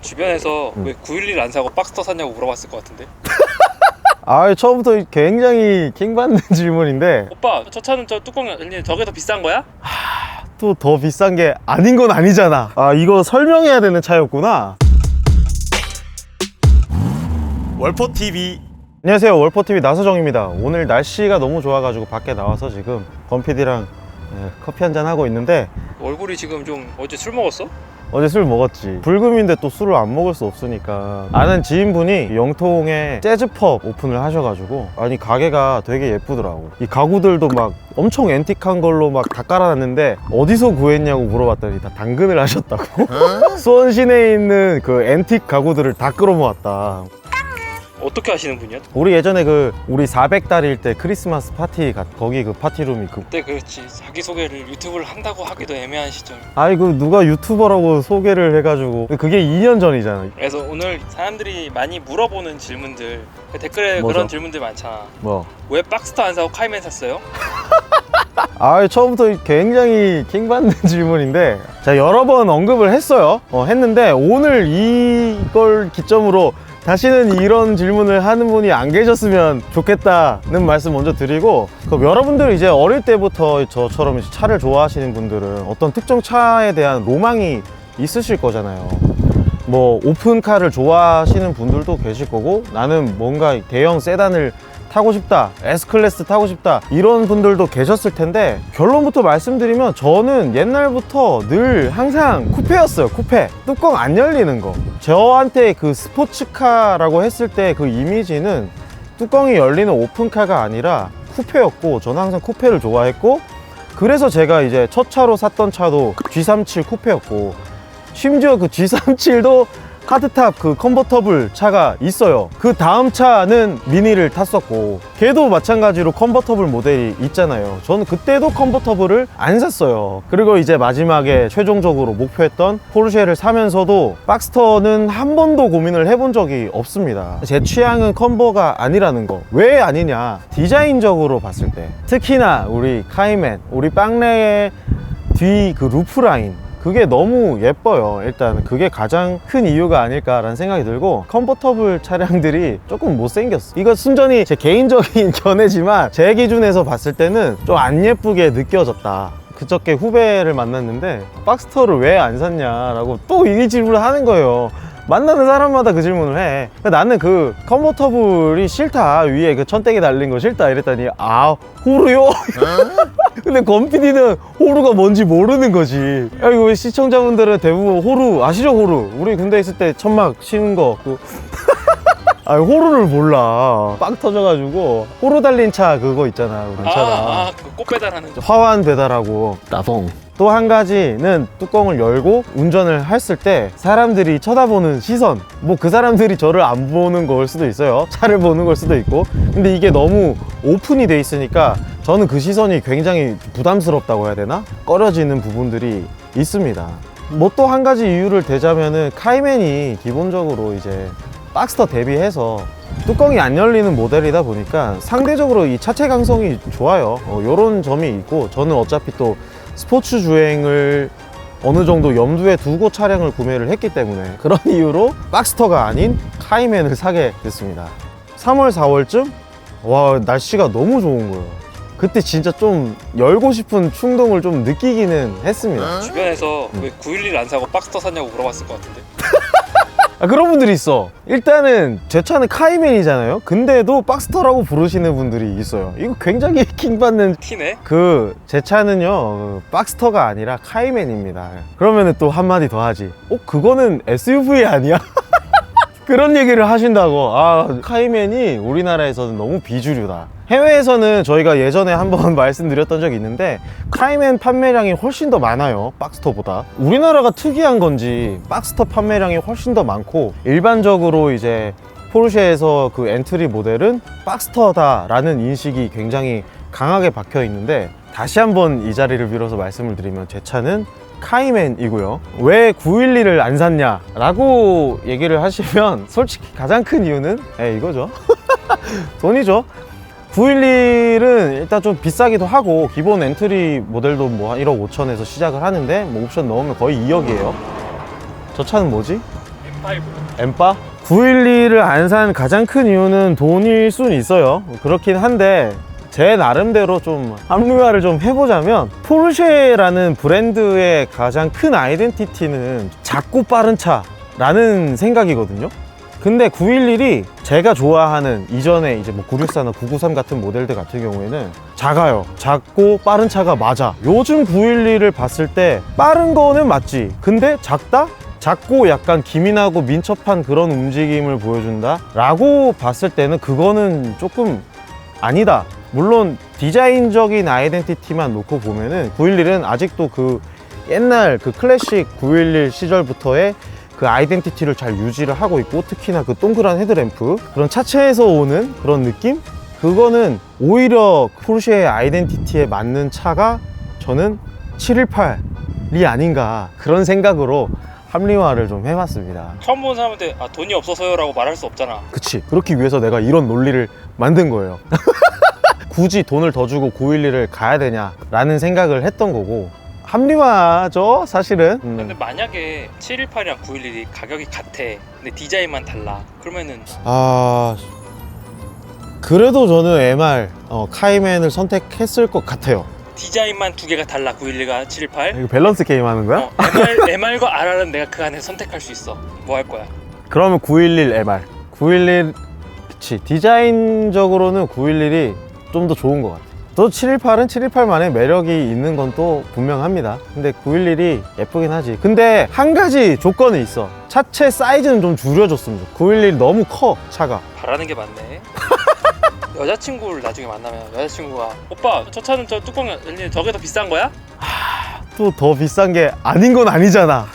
주변에서 왜 911 안 사고 박스터 샀냐고 물어봤을 것 같은데. 아, 처음부터 굉장히 킹받는 질문인데 오빠 저 차는 저 뚜껑 열리는 저게 더 비싼 거야? 또 더 비싼 게 아닌 건 아니잖아. 아, 이거 설명해야 되는 차였구나. 월포TV. 안녕하세요, 월포TV 나서정입니다. 오늘 날씨가 너무 좋아가지고 밖에 나와서 지금 건PD랑 커피 한잔 하고 있는데, 얼굴이 지금 좀 어제 술 먹었어? 어제 술 먹었지. 불금인데 또 술을 안 먹을 수 없으니까 아는 지인분이 영통에 재즈펍 오픈을 하셔가지고, 아니 가게가 되게 예쁘더라고. 이 가구들도 막 엄청 앤틱한 걸로 막 다 깔아놨는데 어디서 구했냐고 물어봤더니 다 당근을 하셨다고. 수원 시내에 있는 그 앤틱 가구들을 다 끌어모았다. 어떻게 하시는 분이야? 우리 예전에 우리 400달일 때 크리스마스 파티 거기 그 파티룸이 그때 그렇지, 자기소개를 유튜브를 한다고 하기도 애매한 시절. 아이고, 누가 유튜버라고 소개를 해가지고. 그게 2년 전이잖아. 그래서 오늘 사람들이 많이 물어보는 질문들, 댓글에 뭐죠? 그런 질문들 많잖아. 뭐? 왜 박스터 안 사고 카이맨 샀어요? 아, 처음부터 굉장히 킹받는 질문인데, 자, 여러 번 언급을 했어요. 했는데 오늘 이걸 기점으로 다시는 이런 질문을 하는 분이 안 계셨으면 좋겠다는 말씀 먼저 드리고, 그럼 여러분들 이제 어릴 때부터 저처럼 차를 좋아하시는 분들은 어떤 특정 차에 대한 로망이 있으실 거잖아요. 뭐 오픈카를 좋아하시는 분들도 계실 거고, 나는 뭔가 대형 세단을 타고 싶다, S클래스 타고 싶다, 이런 분들도 계셨을 텐데, 결론부터 말씀드리면 저는 옛날부터 늘 항상 쿠페였어요. 쿠페, 뚜껑 안 열리는 거. 저한테 그 스포츠카라고 했을 때 그 이미지는 뚜껑이 열리는 오픈카가 아니라 쿠페였고, 저는 항상 쿠페를 좋아했고, 그래서 제가 이제 첫 차로 샀던 차도 G37 쿠페였고, 심지어 그 G37도 하드탑 그 컨버터블 차가 있어요. 그 다음 차는 미니를 탔었고, 걔도 마찬가지로 컨버터블 모델이 있잖아요. 저는 그때도 컨버터블을 안 샀어요. 그리고 이제 마지막에 최종적으로 목표했던 포르쉐를 사면서도 박스터는 한 번도 고민을 해본 적이 없습니다. 제 취향은 컨버가 아니라는 거. 왜 아니냐? 디자인적으로 봤을 때, 특히나 우리 카이맨, 우리 빵레의 뒤 그 루프 라인, 그게 너무 예뻐요. 일단 그게 가장 큰 이유가 아닐까라는 생각이 들고, 컨버터블 차량들이 조금 못생겼어. 이거 순전히 제 개인적인 견해지만 제 기준에서 봤을 때는 좀 안 예쁘게 느껴졌다. 그저께 후배를 만났는데 박스터를 왜 안 샀냐라고 또 이 질문을 하는 거예요. 만나는 사람마다 그 질문을 해. 나는 그 컨버터블이 싫다, 위에 그 천대기 달린 거 싫다 이랬더니, 아, 호루요? 근데 건PD는 호루가 뭔지 모르는 거지. 아이고, 시청자분들은 대부분 호루 아시죠? 호루, 우리 군대 있을 때 천막 치는 거. 아, 호루를 몰라. 빵 터져가지고 호루 달린 차 그거 있잖아, 우리 차가. 그 꽃 배달하는 거. 화환 배달하고. 따봉. 또 한 가지는 뚜껑을 열고 운전을 했을 때 사람들이 쳐다보는 시선, 뭐 그 사람들이 저를 안 보는 걸 수도 있어요. 차를 보는 걸 수도 있고. 근데 이게 너무 오픈이 돼 있으니까 저는 그 시선이 굉장히 부담스럽다고 해야 되나? 꺼려지는 부분들이 있습니다. 뭐 또 한 가지 이유를 대자면은, 카이맨이 기본적으로 이제 박스터 대비해서 뚜껑이 안 열리는 모델이다 보니까 상대적으로 이 차체 강성이 좋아요. 요런 점이 있고, 저는 어차피 또 스포츠 주행을 어느 정도 염두에 두고 차량을 구매를 했기 때문에, 그런 이유로 박스터가 아닌 카이맨을 사게 됐습니다. 3월 4월쯤 와, 날씨가 너무 좋은 거예요. 그때 진짜 좀 열고 싶은 충동을 좀 느끼기는 했습니다. 주변에서 왜 911 안 사고 박스터 샀냐고 물어봤을 것 같은데. 아, 그런 분들이 있어. 일단은 제 차는 카이맨이잖아요. 근데도 박스터라고 부르시는 분들이 있어요. 이거 굉장히 킹받는 티네? 제 차는요, 박스터가 아니라 카이맨입니다. 그러면은 또 한마디 더 하지. 그거는 SUV 아니야? 그런 얘기를 하신다고. 아, 카이맨이 우리나라에서는 너무 비주류다. 해외에서는 저희가 예전에 한번 말씀드렸던 적이 있는데, 카이맨 판매량이 훨씬 더 많아요, 박스터보다. 우리나라가 특이한 건지 박스터 판매량이 훨씬 더 많고, 일반적으로 이제 포르쉐에서 그 엔트리 모델은 박스터다라는 인식이 굉장히 강하게 박혀 있는데, 다시 한번 이 자리를 빌어서 말씀을 드리면 제 차는 카이맨이고요. 왜 911을 안 샀냐 라고 얘기를 하시면, 솔직히 가장 큰 이유는 이거죠. 돈이죠. 911은 일단 좀 비싸기도 하고, 기본 엔트리 모델도 뭐 한 1억 5천에서 시작을 하는데, 뭐 옵션 넣으면 거의 2억이에요. 저 차는 뭐지? M5. 엠빠? 911을 안 산 가장 큰 이유는 돈일 수는 있어요. 그렇긴 한데 제 나름대로 좀 합리화를 좀 해보자면 포르쉐라는 브랜드의 가장 큰 아이덴티티는 작고 빠른 차라는 생각이거든요. 근데 911이 제가 좋아하는 이전에 이제 뭐 964나 993 같은 모델들 같은 경우에는 작아요. 작고 빠른 차가 맞아. 요즘 911을 봤을 때 빠른 거는 맞지. 근데 작다? 작고 약간 기민하고 민첩한 그런 움직임을 보여준다? 라고 봤을 때는 그거는 조금 아니다. 물론 디자인적인 아이덴티티만 놓고 보면은 911은 아직도 그 옛날 그 클래식 911 시절부터의 그 아이덴티티를 잘 유지를 하고 있고, 특히나 그 동그란 헤드램프, 그런 차체에서 오는 그런 느낌? 그거는 오히려 포르쉐의 아이덴티티에 맞는 차가 저는 718이 아닌가, 그런 생각으로 합리화를 좀 해봤습니다. 처음 보는 사람한테 아 돈이 없어서요 라고 말할 수 없잖아. 그치, 그렇기 위해서 내가 이런 논리를 만든 거예요. 굳이 돈을 더 주고 911을 가야 되냐 라는 생각을 했던 거고, 합리화죠 사실은. 근데 만약에 718이랑 911이 가격이 같아. 근데 디자인만 달라. 그러면은 그래도 저는 MR 카이맨을 선택했을 것 같아요. 디자인만 두 개가 달라. 911과 718. 이거 밸런스 게임 하는 거야? MR과 RR은 내가 그 안에 선택할 수 있어. 뭐 할 거야? 그러면 911 MR. 911, 그치, 디자인적으로는 911이 좀 더 좋은 것 같아. 또 718은 718만의 매력이 있는 건 또 분명합니다. 근데 911이 예쁘긴 하지. 근데 한 가지 조건이 있어. 차체 사이즈는 좀 줄여줬으면 좋겠어. 911 너무 커, 차가. 바라는 게 많네. 여자친구를 나중에 만나면 여자친구가 오빠 저 차는 저 뚜껑 열리는 저게 더 비싼 거야? 또 더 비싼 게 아닌 건 아니잖아.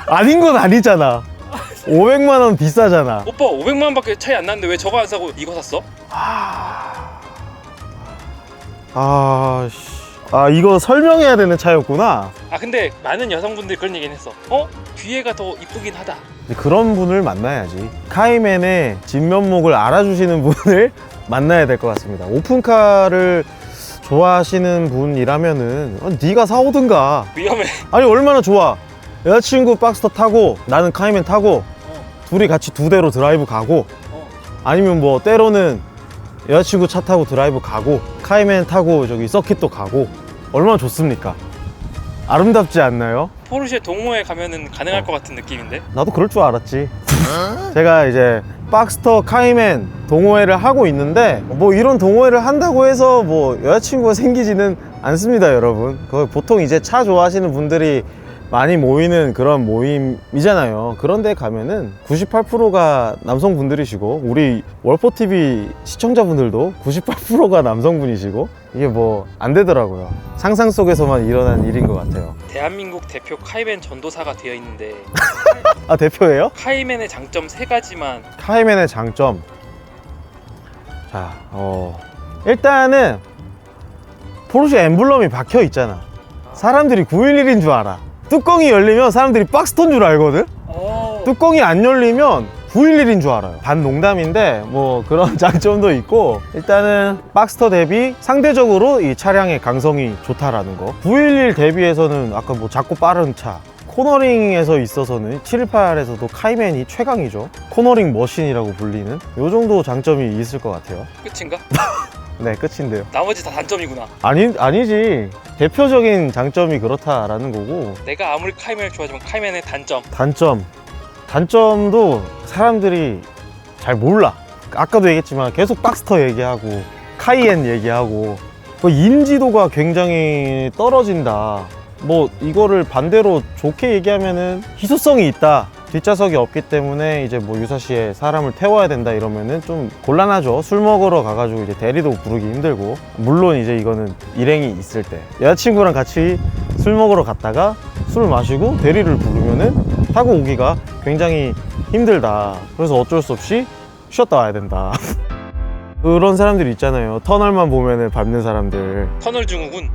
아닌 건 아니잖아. 500만 원 비싸잖아. 오빠 500만 원밖에 차이 안 나는데 왜 저거 안 사고 이거 샀어? 이거 설명해야 되는 차였구나. 아 근데 많은 여성분들이 그런 얘기는 했어. 뒤에가 더 이쁘긴 하다. 그런 분을 만나야지. 카이맨의 진면목을 알아주시는 분을 만나야 될 것 같습니다. 오픈카를 좋아하시는 분이라면은 네가 사오든가. 위험해. 아니 얼마나 좋아. 여자친구 박스터 타고 나는 카이맨 타고 둘이 같이 두 대로 드라이브 가고, 아니면 뭐 때로는 여자친구 차 타고 드라이브 가고 카이맨 타고 저기 서킷도 가고, 얼마나 좋습니까? 아름답지 않나요? 포르쉐 동호회 가면은 가능할 것 같은 느낌인데? 나도 그럴 줄 알았지. 제가 이제 박스터 카이맨 동호회를 하고 있는데, 뭐 이런 동호회를 한다고 해서 뭐 여자친구가 생기지는 않습니다, 여러분. 보통 이제 차 좋아하시는 분들이 많이 모이는 그런 모임이잖아요. 그런데 가면은 98%가 남성분들이시고, 우리 월포TV 시청자분들도 98%가 남성분이시고, 이게 뭐 안 되더라고요. 상상 속에서만 일어난 일인 것 같아요. 대한민국 대표 카이맨 전도사가 되어 있는데 아, 대표예요? 카이맨의 장점 3가지만. 카이맨의 장점. 자, 일단은 포르쉐 엠블럼이 박혀 있잖아. 사람들이 911인 줄 알아. 뚜껑이 열리면 사람들이 박스터인 줄 알거든? 뚜껑이 안 열리면 911인 줄 알아요. 반 농담인데 뭐 그런 장점도 있고, 일단은 박스터 대비 상대적으로 이 차량의 강성이 좋다라는 거. 911 대비해서는 아까 뭐 작고 빠른 차, 코너링에서 있어서는 718에서도 카이맨이 최강이죠. 코너링 머신이라고 불리는 요 정도 장점이 있을 것 같아요. 끝인가? 네, 끝인데요. 나머지 다 단점이구나. 아니지. 대표적인 장점이 그렇다라는 거고. 내가 아무리 카이맨을 좋아하지만 카이맨의 단점도 사람들이 잘 몰라. 아까도 얘기했지만 계속 박스터 얘기하고 카이엔 얘기하고, 뭐 인지도가 굉장히 떨어진다. 뭐 이거를 반대로 좋게 얘기하면은 희소성이 있다. 뒷좌석이 없기 때문에 이제 뭐 유사시에 사람을 태워야 된다 이러면은 좀 곤란하죠. 술 먹으러 가가지고 이제 대리도 부르기 힘들고, 물론 이제 이거는 일행이 있을 때, 여자친구랑 같이 술 먹으러 갔다가 술 마시고 대리를 부르면은 타고 오기가 굉장히 힘들다. 그래서 어쩔 수 없이 쉬었다 와야 된다. 그런 사람들 있잖아요. 터널만 보면은 밟는 사람들. 터널 증후군.